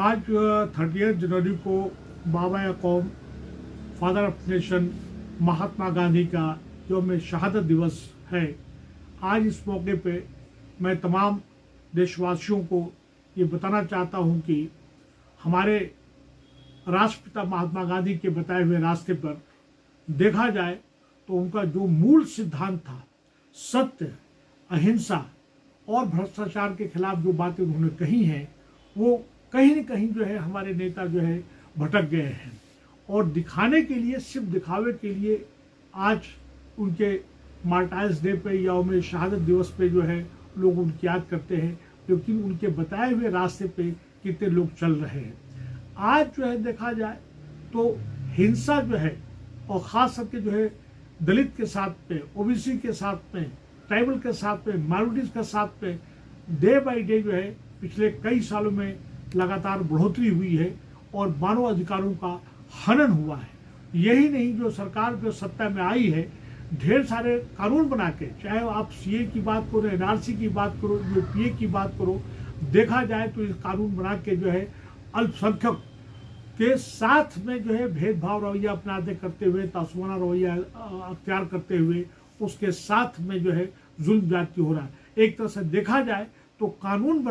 आज 30 जनवरी को बाबा कौम father of nation Mahatma Gandhi का यौम शहादत दिवस है। आज इस मौके पे मैं तमाम देशवासियों को ये बताना चाहता हूँ कि हमारे राष्ट्रपिता महात्मा गांधी के बताए हुए रास्ते पर देखा जाए तो उनका जो मूल सिद्धांत था, सत्य, अहिंसा और भ्रष्टाचार के खिलाफ जो बातें उन्होंने कही हैं, वो कहीं न कहीं जो है हमारे नेता जो है भटक गए हैं और दिखाने के लिए, सिर्फ दिखावे के लिए आज उनके मार्टायर्स डे पे या उनमें शहादत दिवस पे जो है लोग उनकी याद करते हैं, लेकिन उनके बताए हुए रास्ते पे कितने लोग चल रहे हैं। आज जो है देखा जाए तो हिंसा जो है, और ख़ास करके जो है दलित के साथ में, ओबीसी के साथ में, ट्राइबल के साथ में, माइनॉरिटीज़ के साथ में डे बाय डे जो है पिछले कई सालों में लगातार बढ़ोतरी हुई है और मानव अधिकारों का हनन हुआ है। यही नहीं, जो सरकार जो सत्ता में आई है, ढेर सारे कानून बना के, चाहे आप सीए की बात करो, एनआरसी की बात करो, यूपीए की बात करो, देखा जाए तो इस कानून बना के जो है अल्पसंख्यक के साथ में जो है भेदभाव रवैया अपनाते करते हुए, तासुबाना रवैया अख्तियार करते हुए उसके साथ में जो है जुल्म जाती हो रहा है। एक तरह से देखा जाए तो कानून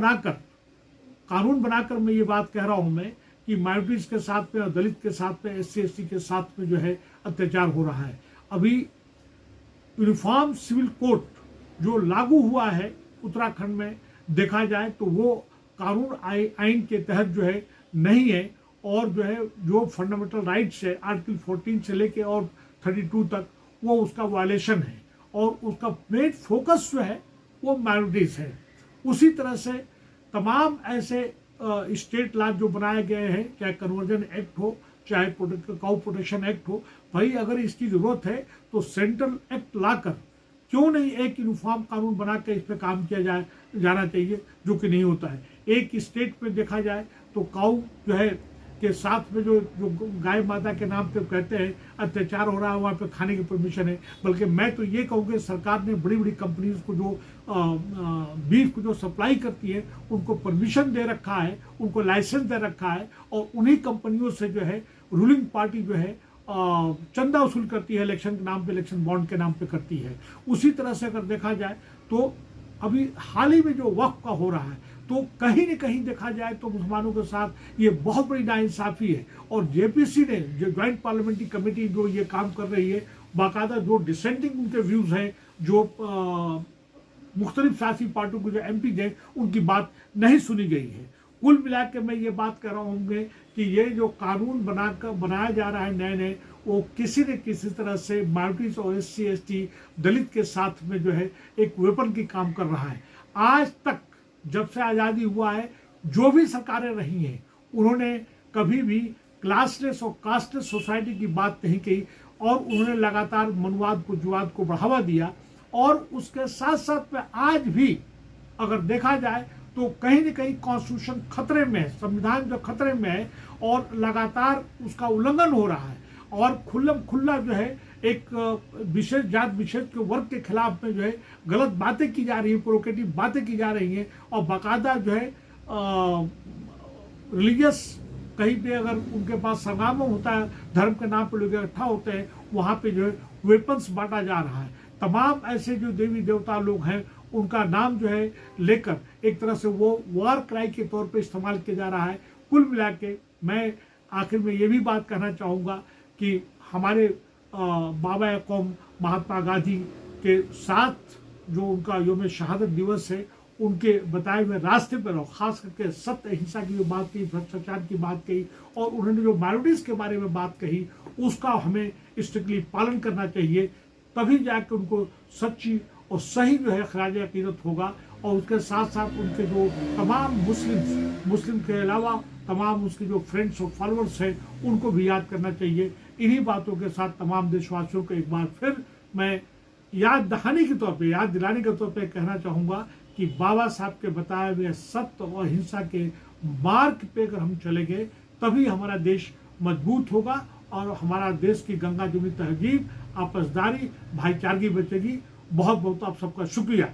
बनाकर मैं ये बात कह रहा हूँ मैं कि माइनॉरिटीज़ के साथ में और दलित के साथ में, एससी एसटी के साथ में जो है अत्याचार हो रहा है। अभी यूनिफॉर्म सिविल कोड जो लागू हुआ है उत्तराखंड में, देखा जाए तो वो कानून आइन के तहत जो है नहीं है, और जो है जो फंडामेंटल राइट्स है आर्टिकल 14 से लेके और 32 तक वो उसका वायलेशन है, और उसका मेन फोकस जो है वो माइनॉरिटीज़ है। उसी तरह से तमाम ऐसे स्टेट लॉ जो बनाए गए हैं, चाहे कन्वर्जन एक्ट हो, चाहे काउ प्रोटेक्शन एक्ट हो, भाई अगर इसकी ज़रूरत है तो सेंट्रल एक्ट लाकर क्यों नहीं एक यूनिफॉर्म कानून बना के इस पर काम किया जाना चाहिए, जो कि नहीं होता है। एक स्टेट में देखा जाए तो काउ जो है के साथ में जो गाय माता के नाम पे कहते हैं अत्याचार हो रहा है, वहाँ पे खाने की परमिशन है। बल्कि मैं तो ये कहूँगी सरकार ने बड़ी बड़ी कंपनीज को जो बीफ को जो सप्लाई करती है उनको परमिशन दे रखा है, उनको लाइसेंस दे रखा है, और उन्हीं कंपनियों से जो है रूलिंग पार्टी जो है चंदा वसूल करती है, इलेक्शन के नाम पे, इलेक्शन बॉन्ड के नाम पे करती है। उसी तरह से अगर देखा जाए तो अभी हाल ही में जो वक्फ का हो रहा है, तो कहीं न कहीं देखा जाए तो मुसलमानों के साथ ये बहुत बड़ी नाइंसाफ़ी है। और जेपीसी ने, जो ज्वाइंट पार्लियामेंट्री कमेटी जो ये काम कर रही है, बाकायदा जो डिसेंटिंग उनके व्यूज़ हैं, जो मुख्तलिफ सियासी पार्टियों के जो एमपी हैं, उनकी बात नहीं सुनी गई है। कुल मिला के मैं ये बात कर रहा हूँ कि ये जो कानून बनाया जा रहा है नए, वो किसी न किसी तरह से माइनॉरिटीज़ और एससी एसटी दलित के साथ में जो है एक वेपन की काम कर रहा है। आज तक जब से आज़ादी हुआ है, जो भी सरकारें रही हैं, उन्होंने कभी भी क्लासलेस और कास्टलेस सोसाइटी की बात नहीं कही, और उन्होंने लगातार मनुवाद को, जुवाद को बढ़ावा दिया। और उसके साथ साथ में आज भी अगर देखा जाए तो कहीं न कहीं कॉन्स्टिट्यूशन खतरे में है, संविधान जो खतरे में है, और लगातार उसका उल्लंघन हो रहा है, और खुल्ला जो है एक विशेष जात विशेष के वर्ग के खिलाफ में जो है गलत बातें की जा रही है, प्रोवोकेटिव बातें की जा रही हैं, और बाकायदा जो है रिलीजियस कहीं पे अगर उनके पास संगम होता है, धर्म के नाम पे लोग इकट्ठा होते हैं, वहाँ पे जो है वेपन्स बांटा जा रहा है। तमाम ऐसे जो देवी देवता लोग हैं, उनका नाम जो है लेकर एक तरह से वो वार क्राई के तौर पे इस्तेमाल किया जा रहा है। कुल मिला के मैं आखिर में ये भी बात कहना चाहूँगा कि हमारे बाबा कौम महात्मा गांधी के साथ जो उनका यौम शहादत दिवस है, उनके बताए हुए रास्ते पर, और ख़ास करके सत्य अहिंसा की जो बात कही, भ्रष्टाचार की बात कही, और उन्होंने जो माइनॉरिटीज़ के बारे में बात कही, उसका हमें स्ट्रिक्टली पालन करना चाहिए। तभी जाकर उनको सच्ची और सही जो है खराज अकीदत होगा। और उसके साथ साथ उनके जो तमाम मुस्लिम के अलावा तमाम उसके जो फ्रेंड्स और फॉलोअर्स हैं, उनको भी याद करना चाहिए। इन्हीं बातों के साथ तमाम देशवासियों को एक बार फिर मैं याद दिलाने के तौर पे कहना चाहूँगा कि बाबा साहब के बताए हुए सत्य और हिंसा के मार्ग पे अगर हम चलेंगे, तभी हमारा देश मजबूत होगा, और हमारा देश की गंगा जमुनी तहजीब, आपसदारी, भाईचारगी बचेगी। बहुत बहुत आप सबका शुक्रिया।